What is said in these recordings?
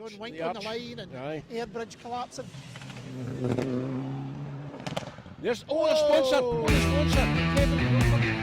Going wink on the line and air bridge collapsing. There's a sponsor. Kevin Crawford.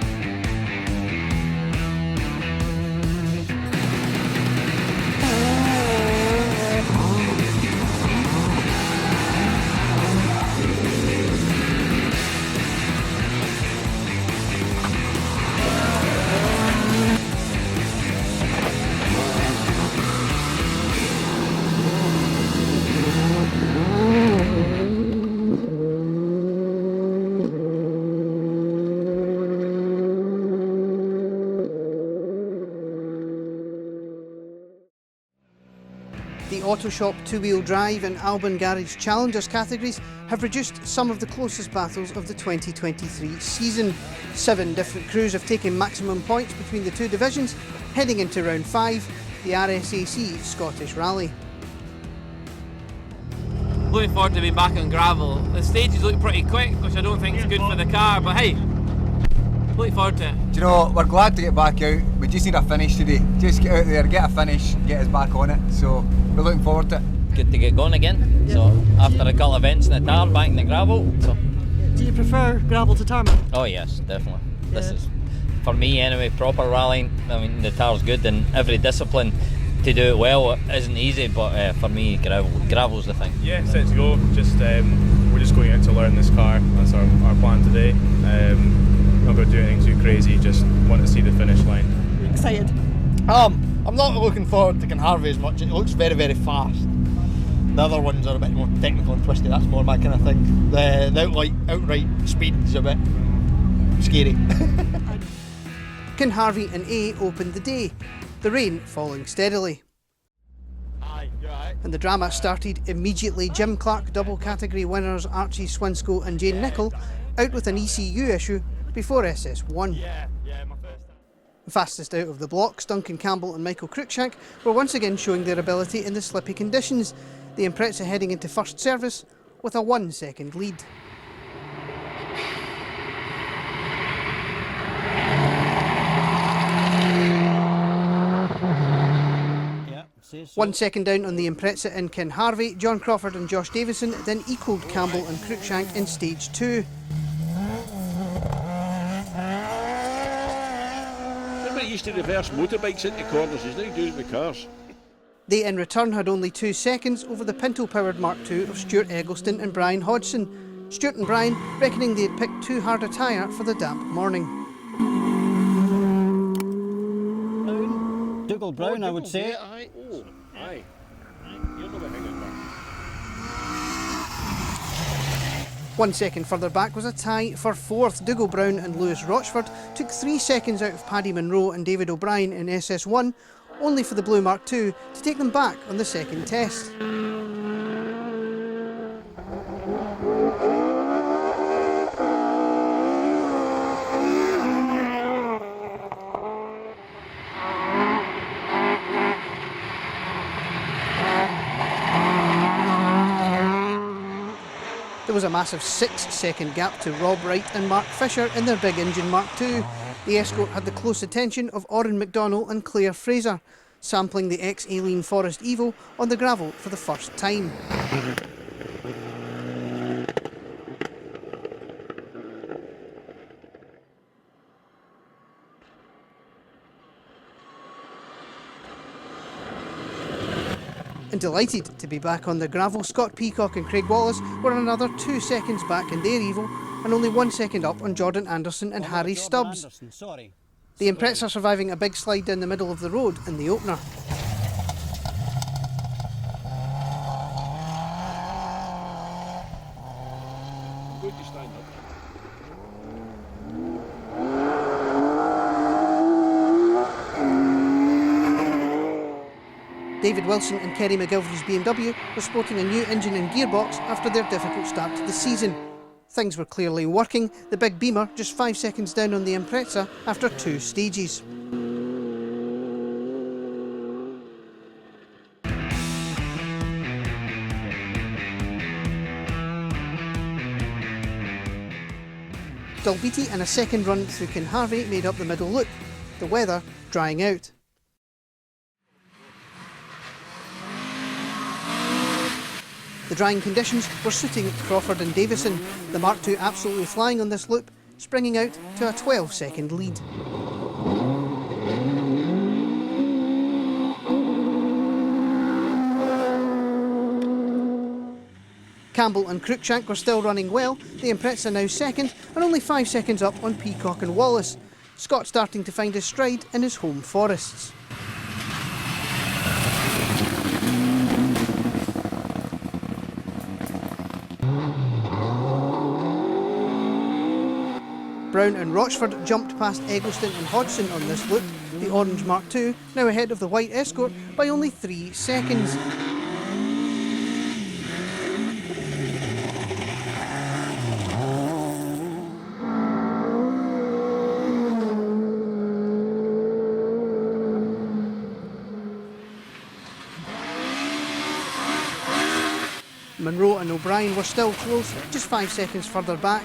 The Autoshop two-wheel drive and Albon Garage Challengers categories have reduced some of the closest battles of the 2023 season. 7 different crews have taken maximum points between the two divisions, heading into round 5, the RSAC Scottish Rally. Looking forward to being back on gravel. The stages look pretty quick, which I don't think is good for the car, but hey, looking forward to it. Do you know, we're glad to get back out. We just need a finish today. Just get out there, get a finish, get us back on it. So we're looking forward to it. Good to get going again. So after a couple of events in the tar, back in the gravel. So. Do you prefer gravel to tarmac? Oh yes, definitely. Yeah. This is, for me anyway, proper rallying. I mean, the tar's good in every discipline. To do it well isn't easy, but for me, gravel's the thing. Yeah, set to go. Just we're just going out to learn this car. That's our plan today. Not going to do anything too crazy. Just want to see the finish line. Excited? I'm not looking forward to Kinharvey as much. It looks very, very fast. The other ones are a bit more technical and twisty. That's more my kind of thing. The outright speed is a bit scary. Kinharvey and A opened the day, the rain falling steadily. And the drama started immediately. Jim Clark double category winners Archie Swinscoe and Jane Nicholl out with an ECU issue before SS1. My first time. Fastest out of the blocks, Duncan Campbell and Michael Cruikshank were once again showing their ability in the slippy conditions. The Impreza heading into first service with a 1 second lead. So. 1 second down on the Impreza in Kinharvey, John Crawford and Josh Davison then equalled Campbell and Cruikshank in stage 2. Everybody used to reverse motorbikes into corners, he's now doing it with cars. They in return had only 2 seconds over the Pinto-powered Mark II of Stuart Eggleston and Brian Hodgson. Stuart and Brian reckoning they had picked too hard a tyre for the damp morning. Dougal Brown, I would say. Yeah, aye. Oh, aye. You're not a hanging man. 1 second further back was a tie for 4th. Dougal Brown and Lewis Rochford took 3 seconds out of Paddy Munro and David O'Brien in SS1, only for the Blue Mark II to take them back on the second test. There was a massive 6 second gap to Rob Wright and Mark Fisher in their big engine Mark II. The Escort had the close attention of Oren McDonnell and Claire Fraser, sampling the ex-Aileen Forest Evo on the gravel for the first time. And delighted to be back on the gravel, Scott Peacock and Craig Wallace were another 2 seconds back in their Evo and only 1 second up on Jordan Anderson and Harry Stubbs. The Impreza surviving a big slide down the middle of the road in the opener. Good to stand up. David Wilson and Kerry McGilvery's BMW were sporting a new engine and gearbox after their difficult start to the season. Things were clearly working, the big Beamer just 5 seconds down on the Impreza after 2 stages. Dalbeattie and a second run through Kinharvey made up the middle loop, the weather drying out. The drying conditions were suiting Crawford and Davison, the Mark II absolutely flying on this loop, springing out to a 12-second lead. Campbell and Cruikshank were still running well, the Impreza now second and only 5 seconds up on Peacock and Wallace. Scott starting to find his stride in his home forests. Brown and Rochford jumped past Eggleston and Hodgson on this loop, the orange Mark II now ahead of the white Escort by only 3 seconds. Munro and O'Brien were still close, just 5 seconds further back.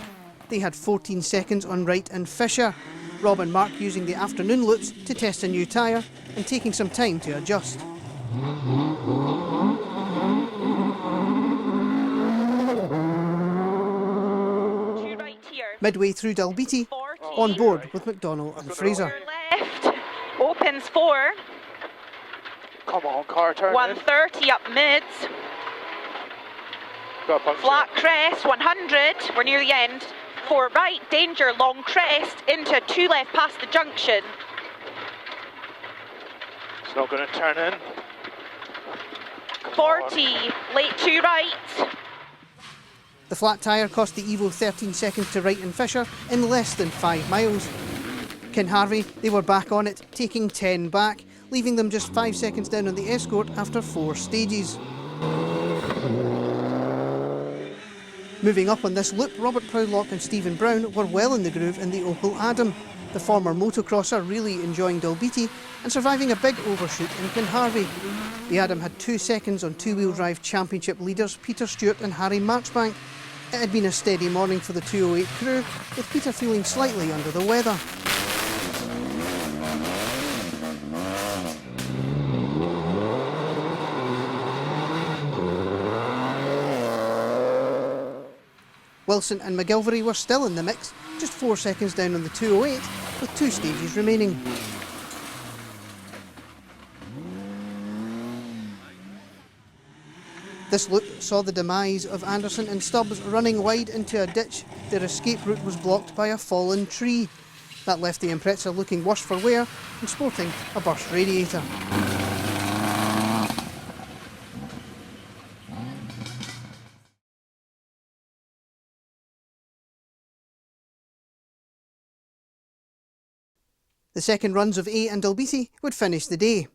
They had 14 seconds on Wright and Fisher. Rob and Mark using the afternoon loops to test a new tyre and taking some time to adjust. Midway through Dalbeattie, on board with McDonnell and Fraser. Left, opens 4. Come on, car, turn 130 up mids. Flat crest, 100. We're near the end. 4 right, danger, long crest, into 2 left past the junction. It's not going to turn in. 40, late 2 right. The flat tyre cost the Evo 13 seconds to Wright and Fisher in less than 5 miles. Kinharvey, they were back on it, taking 10 back, leaving them just 5 seconds down on the Escort after 4 stages. Moving up on this loop, Robert Proudlock and Stephen Brown were well in the groove in the Opel Adam, the former motocrosser really enjoying Dalbeattie and surviving a big overshoot in Kinharvey. The Adam had 2 seconds on two-wheel drive championship leaders Peter Stewart and Harry Marchbank. It had been a steady morning for the 208 crew, with Peter feeling slightly under the weather. Wilson and McGilvery were still in the mix, just 4 seconds down on the 208, with 2 stages remaining. This loop saw the demise of Anderson and Stubbs running wide into a ditch. Their escape route was blocked by a fallen tree. That left the Impreza looking worse for wear and sporting a burst radiator. The second runs of A and Dalbeattie would finish the day.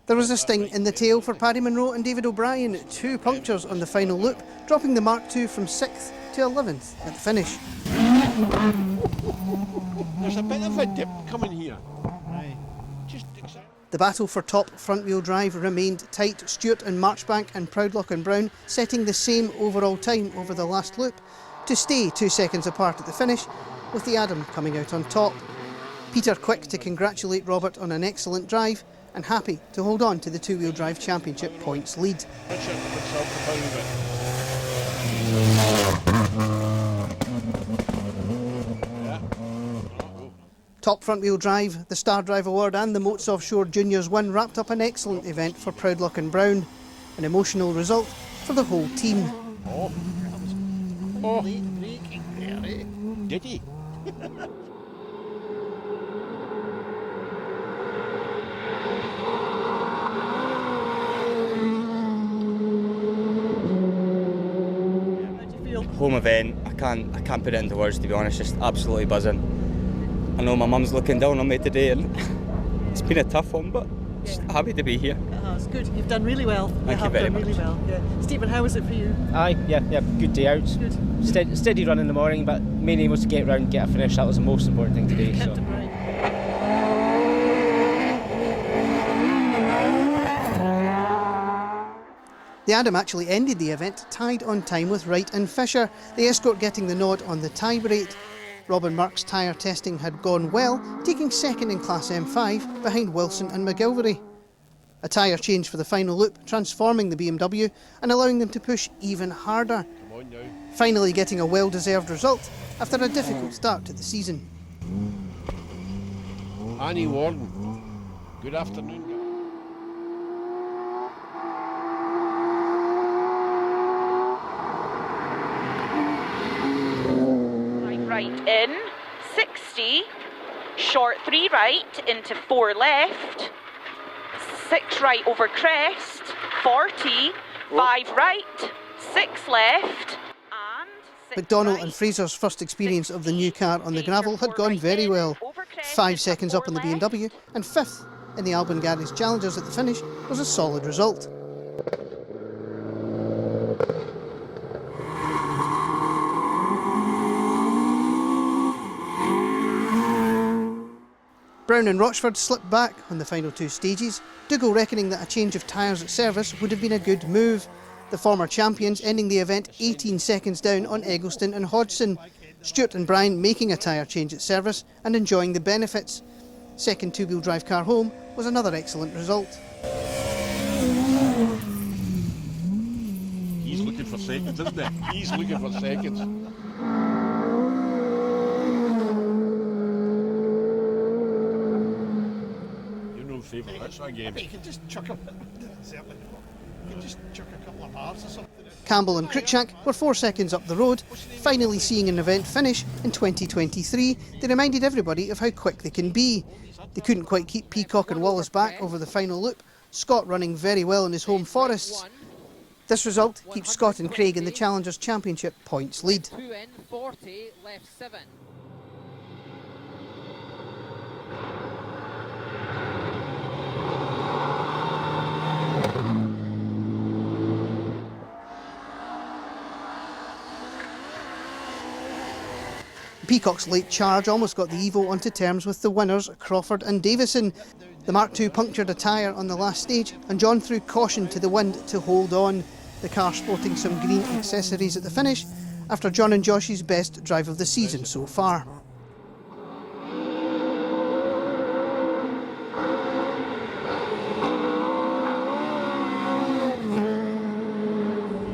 There was a sting in the tail for Paddy Munro and David O'Brien, 2 punctures on the final loop, dropping the Mark II from 6th to 11th at the finish. There's a bit of a dip coming here. The battle for top front-wheel drive remained tight, Stewart and Marchbank and Proudlock and Brown setting the same overall time over the last loop to stay 2 seconds apart at the finish, with the Adam coming out on top. Peter quick to congratulate Robert on an excellent drive and happy to hold on to the two-wheel drive championship points lead. Top front-wheel drive, the Star Drive Award and the Moats Offshore Juniors win wrapped up an excellent event for Proudlock and Brown. An emotional result for the whole team. Did he? Home event, I can't put it into words, to be honest, just absolutely buzzing. I know my mum's looking down on me today and it's been a tough one, but just happy to be here. It's good, you've done really well. Thank you very much. Really well. Yeah. Stephen, how was it for you? Yeah, good day out. Good. Steady run in the morning, but main aim was to get round, get a finish. That was the most important thing today. Kept So. it right. The Adam actually ended the event tied on time with Wright and Fisher, the Escort getting the nod on the tie rate. Robin Mark's tyre testing had gone well, taking second in Class M5 behind Wilson and McGilvery. A tyre change for the final loop, transforming the BMW and allowing them to push even harder. Finally getting a well-deserved result after a difficult start to the season. Annie Warden, good afternoon. Right in, 60, short 3 right into 4 left, 6 right over crest, 40, 5 right, 6 left, and McDonnell and Fraser's first experience of the new car on the gravel had gone very well. 5 seconds up on the BMW and 5th in the Albon Garage Challengers at the finish was a solid result. Brown and Rochford slipped back on the final 2 stages, Dougal reckoning that a change of tyres at service would have been a good move. The former champions ending the event 18 seconds down on Eggleston and Hodgson. Stewart and Bryan making a tyre change at service and enjoying the benefits. Second two-wheel drive car home was another excellent result. He's looking for seconds, isn't he? He's looking for seconds. Favourite RSAC game. You can just chuck a couple of bars or something. Campbell and Cruikshank were 4 seconds up the road, finally seeing an event finish in 2023. They reminded everybody of how quick they can be. They couldn't quite keep Peacock and Wallace back over the final loop, Scott running very well in his home forests. This result keeps Scott and Craig in the Challengers Championship points lead. 2 in, 40, left 7. Peacock's late charge almost got the Evo onto terms with the winners, Crawford and Davison. The Mark II punctured a tyre on the last stage and John threw caution to the wind to hold on. The car sporting some green accessories at the finish after John and Josh's best drive of the season so far.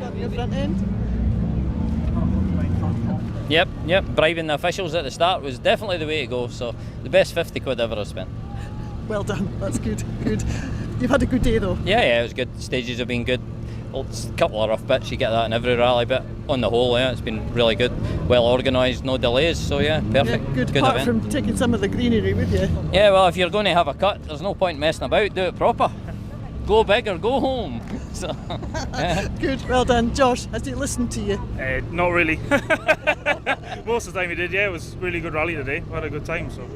Got your front end? Yep, bribing the officials at the start was definitely the way to go, so the best 50 quid ever I've spent. Well done, that's good. You've had a good day though? Yeah, it was good. Stages have been good. Well, it's a couple of rough bits, you get that in every rally, but on the whole, yeah, it's been really good. Well organised, no delays, so yeah, perfect. Yeah, good apart event. from taking some of the greenery with you. Yeah, well, if you're going to have a cut, there's no point messing about, do it proper. Go big or go home. So, yeah. Good, well done. Josh, has he listened to you? Not really. Most of the time he did, yeah. It was a really good rally today. We had a good time, so.